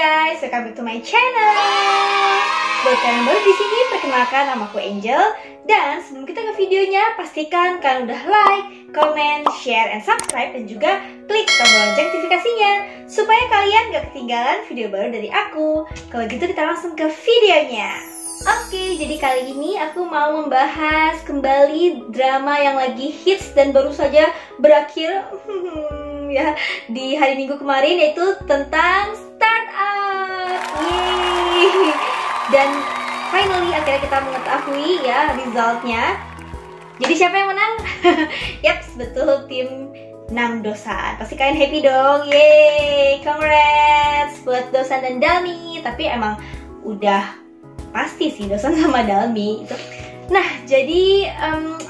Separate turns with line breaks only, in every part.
guys, welcome back to my channel. Buat kalian baru di sini, perkenalkan nama aku Angel. Dan sebelum kita ke videonya, pastikan kalian udah like, comment, share, and subscribe, dan juga klik tombol lonceng notifikasinya supaya kalian gak ketinggalan video baru dari aku. Kalau gitu kita langsung ke videonya. Oke, jadi kali ini aku mau membahas kembali drama yang lagi hits dan baru saja berakhir ya di hari Minggu kemarin, yaitu tentang Startup. Yeay. Dan finally akhirnya kita mengetahui ya resultnya. Jadi siapa yang menang? Yaps, betul, tim Namdosan. Pasti kalian happy dong. Yeay, congrats buat Dosan dan Dalmi. Tapi emang udah pasti sih Dosan sama Dalmi itu. Nah, jadi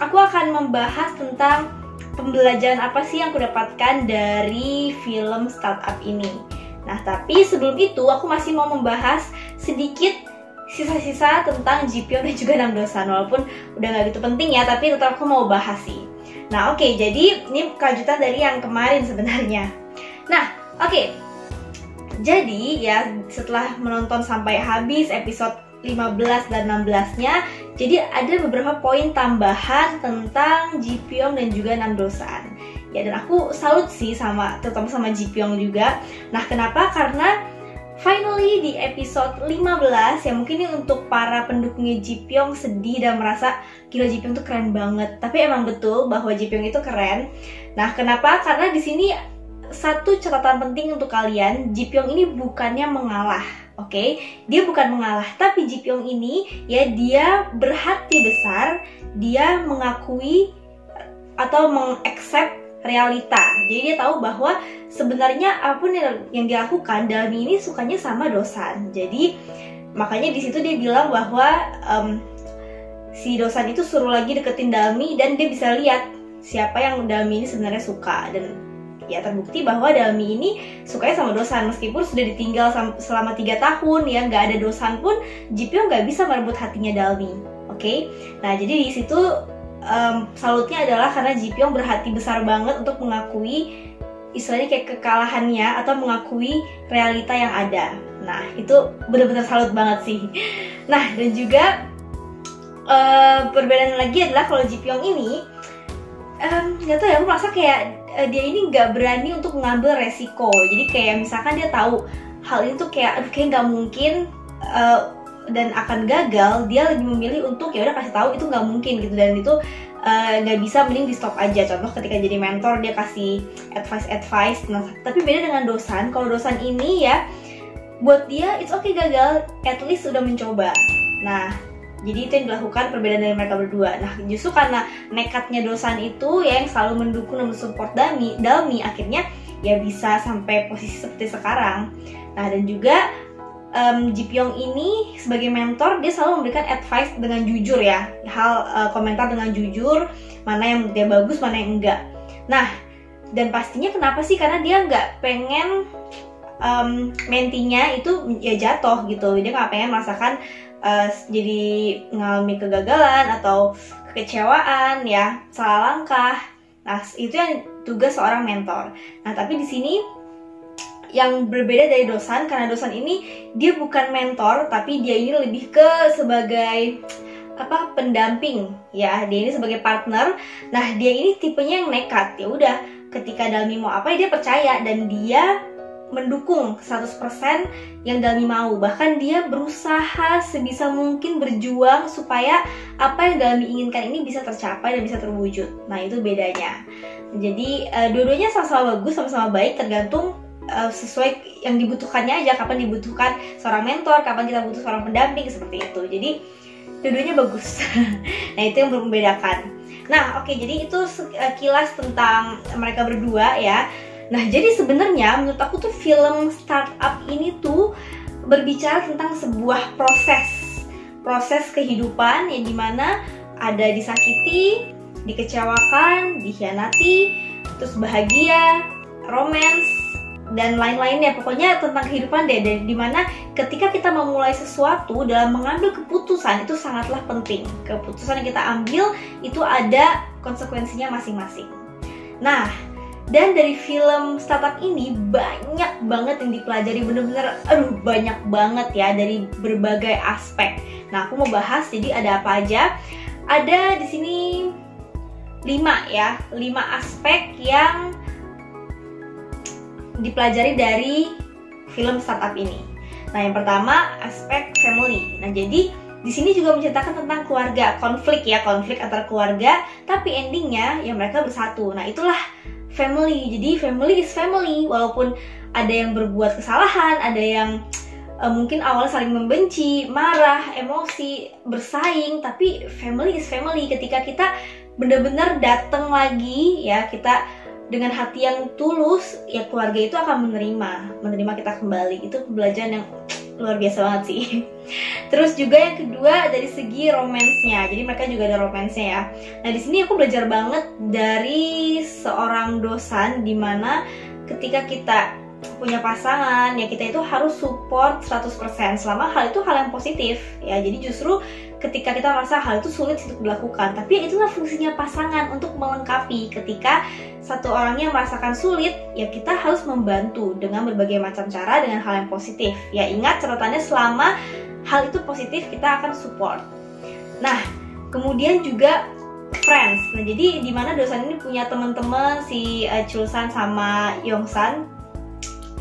aku akan membahas tentang pembelajaran apa sih yang aku dapatkan dari film Startup ini. Nah, tapi sebelum itu aku masih mau membahas sedikit sisa-sisa tentang Ji-Pyong dan juga Namdosan. Walaupun udah gak gitu penting ya, tapi tetap aku mau bahas sih. Nah, oke, jadi ini kelanjutan dari yang kemarin sebenarnya. Nah, oke. Jadi ya setelah menonton sampai habis episode 15 dan 16-nya, jadi ada beberapa poin tambahan tentang Ji-Pyong dan juga Namdosan. Ya, dan aku salut sih terutama sama Ji-Pyong juga. Nah, kenapa? Karena finally di episode 15 ya, mungkin ini untuk para pendukungnya Ji-Pyong sedih dan merasa gila Ji-Pyong tuh keren banget. Tapi emang betul bahwa Ji-Pyong itu keren. Nah, kenapa? Karena di sini satu catatan penting untuk kalian, Ji-Pyong ini bukannya mengalah. Oke, dia bukan mengalah, tapi Ji-Pyong ini ya dia berhati besar, dia mengakui atau mengaccept realita. Jadi dia tahu bahwa sebenarnya apapun yang dia lakukan, Dalmi ini sukanya sama Dosan. Jadi makanya di situ dia bilang bahwa si Dosan itu suruh lagi deketin Dalmi dan dia bisa lihat siapa yang Dalmi ini sebenarnya suka. Dan ya terbukti bahwa Dalmi ini sukanya sama Dosan meskipun sudah ditinggal selama 3 tahun ya, nggak ada Dosan pun Ji-Pyong nggak bisa merebut hatinya Dalmi. Oke? Nah, jadi di situ salutnya adalah karena Ji-Pyong berhati besar banget untuk mengakui istilahnya kayak kekalahannya atau mengakui realita yang ada. Nah, itu benar-benar salut banget sih. Nah, dan juga perbedaan lagi adalah kalau Ji-Pyong ini nggak tahu ya, aku merasa kayak dia ini nggak berani untuk mengambil resiko. Jadi kayak misalkan dia tahu hal ini tuh kayak kayak nggak mungkin dan akan gagal, dia lebih memilih untuk ya udah kasih tahu itu nggak mungkin gitu, dan itu nggak bisa, mending di stop aja. Contoh ketika jadi mentor dia kasih advice. Nah, tapi beda dengan Dosan. Kalau Dosan ini ya buat dia it's okay gagal, at least udah mencoba. Nah, jadi itu yang dilakukan, perbedaan dari mereka berdua. Nah, justru karena nekatnya Dosan itu ya yang selalu mendukung dan mensupport Dalmi, akhirnya ya bisa sampai posisi seperti sekarang. Nah, dan juga Ji-Pyong ini sebagai mentor, dia selalu memberikan advice dengan jujur ya. Komentar dengan jujur, mana yang dia bagus, mana yang enggak. Nah, dan pastinya kenapa sih? Karena dia nggak pengen mentinya itu ya jatuh gitu. Dia nggak pengen merasakan jadi mengalami kegagalan atau kekecewaan ya, salah langkah. Nah, itu yang tugas seorang mentor. Nah, tapi di sini yang berbeda dari Dosan, karena Dosan ini dia bukan mentor, tapi dia ini lebih ke sebagai pendamping ya. Dia ini sebagai partner. Nah, dia ini tipenya yang nekat. Ya udah, ketika Dalmi mau apa dia percaya dan dia mendukung 100% yang Dalmi mau. Bahkan dia berusaha sebisa mungkin berjuang supaya apa yang Dalmi inginkan ini bisa tercapai dan bisa terwujud. Nah, itu bedanya. Jadi dua-duanya sama-sama bagus, sama-sama baik, tergantung sesuai yang dibutuhkannya aja. Kapan dibutuhkan seorang mentor, kapan kita butuh seorang pendamping, seperti itu. Jadi dua-duanya bagus. Nah, itu yang membedakan. Nah, oke, jadi itu kilas tentang mereka berdua ya. Nah, jadi sebenarnya menurut aku tuh film Startup ini tuh berbicara tentang sebuah proses kehidupan yang dimana ada disakiti, dikecewakan, dikhianati, terus bahagia, romance, dan lain-lainnya. Pokoknya tentang kehidupan deh, dimana ketika kita memulai sesuatu, dalam mengambil keputusan itu sangatlah penting. Keputusan yang kita ambil itu ada konsekuensinya masing-masing. Nah, Dan dari film startup ini banyak banget yang dipelajari, bener-bener banyak banget ya dari berbagai aspek. Nah, aku mau bahas, jadi ada apa aja? Ada di sini 5 aspek yang dipelajari dari film startup ini. Nah, yang pertama aspek family. Nah, jadi di sini juga menceritakan tentang keluarga, konflik antara keluarga, tapi endingnya ya mereka bersatu. Nah, itulah family. Jadi family is family, walaupun ada yang berbuat kesalahan, ada yang mungkin awalnya saling membenci, marah, emosi, bersaing, tapi family is family. Ketika kita benar-benar datang lagi ya, kita dengan hati yang tulus, ya keluarga itu akan menerima kita kembali. Itu pembelajaran yang luar biasa banget sih. Terus juga yang kedua dari segi romansnya. Jadi mereka juga ada romansnya ya. Nah, di sini aku belajar banget dari seorang dosen, dimana ketika kita punya pasangan ya, kita itu harus support 100% selama hal itu hal yang positif ya. Jadi justru ketika kita merasa hal itu sulit untuk dilakukan, tapi itulah fungsinya pasangan, untuk melengkapi. Ketika satu orangnya merasakan sulit, ya kita harus membantu dengan berbagai macam cara, dengan hal yang positif. Ya ingat catatannya, selama hal itu positif kita akan support. Nah, kemudian juga friends. Nah, jadi dimana dosen ini punya teman-teman, si Chulsan sama Yongsan,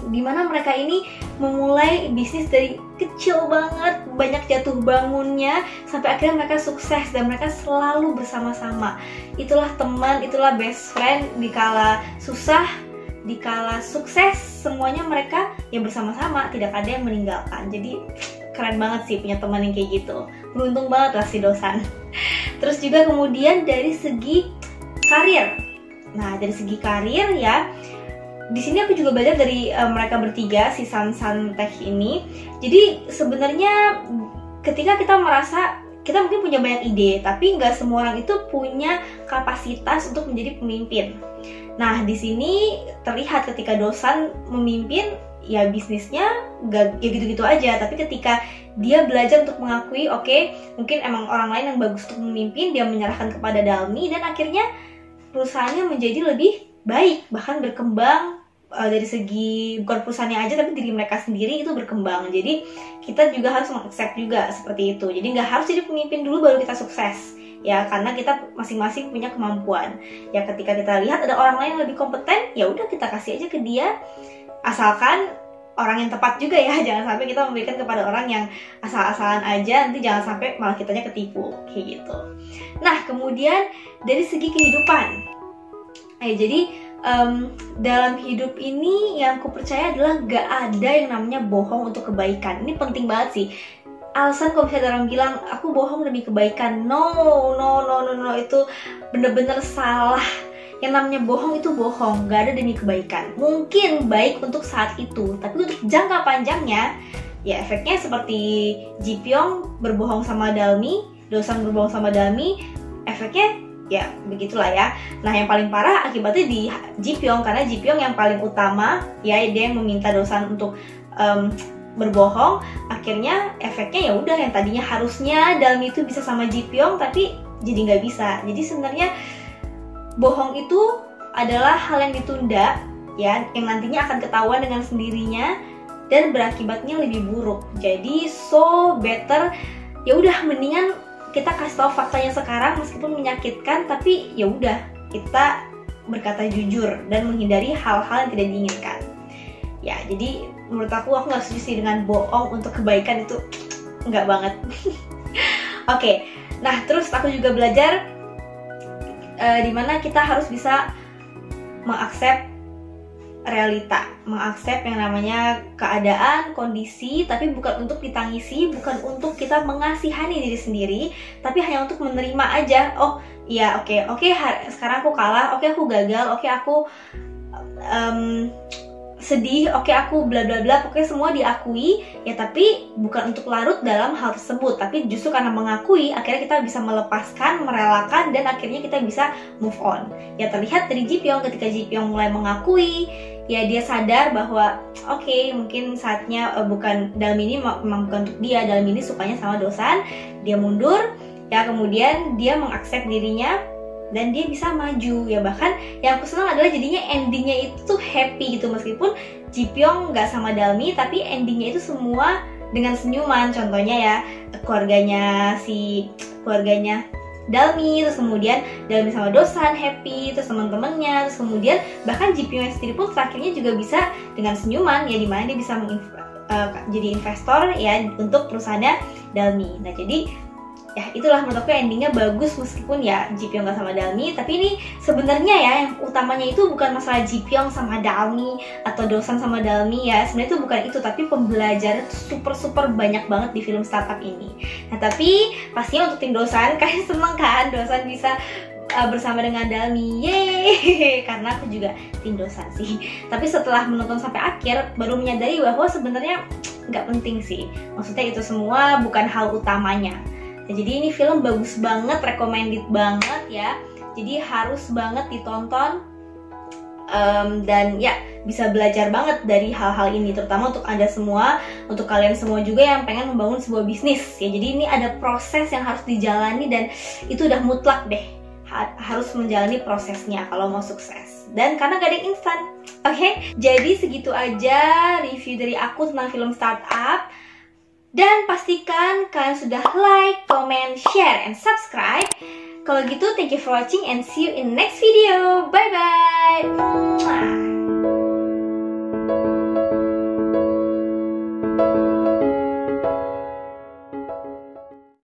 dimana mereka ini memulai bisnis dari kecil banget, banyak jatuh bangunnya, sampai akhirnya mereka sukses dan mereka selalu bersama-sama. Itulah teman, itulah best friend, dikala susah, dikala sukses, semuanya mereka yang bersama-sama, tidak ada yang meninggalkan. Jadi keren banget sih punya teman yang kayak gitu. Beruntung banget lah si dosen. Terus juga kemudian dari segi karir. Nah, dari segi karir ya, di sini aku juga belajar dari mereka bertiga, si San Tech ini. Jadi sebenarnya ketika kita merasa kita mungkin punya banyak ide, tapi nggak semua orang itu punya kapasitas untuk menjadi pemimpin. Nah, di sini terlihat ketika dosen memimpin, ya bisnisnya nggak ya gitu-gitu aja. Tapi ketika dia belajar untuk mengakui, oke, mungkin emang orang lain yang bagus untuk memimpin, dia menyerahkan kepada Dalmi, dan akhirnya perusahaannya menjadi lebih baik, bahkan berkembang. Dari segi bukan perusahaannya aja, tapi diri mereka sendiri itu berkembang. Jadi kita juga harus mengaccept juga seperti itu. Jadi nggak harus jadi pemimpin dulu baru kita sukses ya, karena kita masing-masing punya kemampuan ya. Ketika kita lihat ada orang lain yang lebih kompeten, ya udah kita kasih aja ke dia, asalkan orang yang tepat juga ya. Jangan sampai kita memberikan kepada orang yang asal-asalan aja, nanti jangan sampai malah kitanya ketipu kayak gitu. Nah, kemudian dari segi kehidupan, jadi dalam hidup ini yang aku percaya adalah gak ada yang namanya bohong untuk kebaikan. Ini penting banget sih. Alasan kalau misalnya orang bilang aku bohong demi kebaikan, no, itu bener-bener salah. Yang namanya bohong itu bohong, gak ada demi kebaikan. Mungkin baik untuk saat itu, tapi untuk jangka panjangnya ya efeknya seperti Ji Pyong berbohong sama Dalmi, Dosan berbohong sama Dalmi, efeknya ya begitulah ya. Nah, yang paling parah akibatnya di Ji Pyong, karena Ji Pyong yang paling utama ya, dia yang meminta Dosan untuk berbohong. Akhirnya efeknya ya udah, yang tadinya harusnya Dalmi itu bisa sama Ji Pyong tapi jadi nggak bisa. Jadi sebenarnya bohong itu adalah hal yang ditunda ya, yang nantinya akan ketahuan dengan sendirinya dan berakibatnya lebih buruk. Jadi so better ya udah, mendingan kita kasih tahu faktanya sekarang meskipun menyakitkan, tapi ya udah kita berkata jujur dan menghindari hal-hal yang tidak diinginkan. Ya, jadi menurut aku nggak setuju sih dengan bohong untuk kebaikan, itu nggak banget. Oke, nah terus aku juga belajar dimana kita harus bisa mengaccept realita, mengaccept yang namanya keadaan, kondisi, tapi bukan untuk ditangisi, bukan untuk kita mengasihani diri sendiri, tapi hanya untuk menerima aja. Oh iya, oke, sekarang aku kalah, oke aku gagal, oke aku sedih, oke aku bla bla bla, pokoknya semua diakui ya, tapi bukan untuk larut dalam hal tersebut, tapi justru karena mengakui akhirnya kita bisa melepaskan, merelakan, dan akhirnya kita bisa move on. Ya terlihat dari Ji Pyong, ketika Ji Pyong mulai mengakui, ya dia sadar bahwa oke, mungkin saatnya bukan Dalmi ini memang bukan untuk dia, Dalmi ini sukanya sama Dosan, dia mundur ya, kemudian dia mengaccept dirinya dan dia bisa maju ya. Bahkan yang aku senang adalah jadinya endingnya itu tuh happy gitu, meskipun Ji Pyong nggak sama Dalmi tapi endingnya itu semua dengan senyuman. Contohnya ya keluarganya Dalmi, terus kemudian Dalmi sama Dosan happy, terus teman-temannya, terus kemudian bahkan Ji Pyong sendiri pun terakhirnya juga bisa dengan senyuman ya, dimana dia bisa jadi investor ya untuk perusahaannya Dalmi. Nah jadi ya itulah menurut aku endingnya bagus, meskipun ya Ji Pyong gak sama Dalmi. Tapi ini sebenarnya ya yang utamanya itu bukan masalah Ji Pyong sama Dalmi atau Dosan sama Dalmi ya, sebenarnya itu bukan itu, tapi pembelajaran super banyak banget di film startup ini. Nah tapi pastinya untuk tim Dosan, kalian seneng kan Dosan bisa bersama dengan Dalmi, yeay, karena aku juga tim Dosan sih. Tapi setelah menonton sampai akhir baru menyadari bahwa sebenarnya nggak penting sih, maksudnya itu semua bukan hal utamanya. Nah, jadi ini film bagus banget, recommended banget ya, jadi harus banget ditonton. Dan ya bisa belajar banget dari hal-hal ini, terutama untuk Anda semua, untuk kalian semua juga yang pengen membangun sebuah bisnis ya. Jadi ini ada proses yang harus dijalani dan itu udah mutlak deh, harus menjalani prosesnya kalau mau sukses, dan karena gak ada yang instan. Oke, jadi segitu aja review dari aku tentang film startup. Dan pastikan kalian sudah like, comment, share, and subscribe. Kalau gitu, thank you for watching and see you in next video. Bye bye.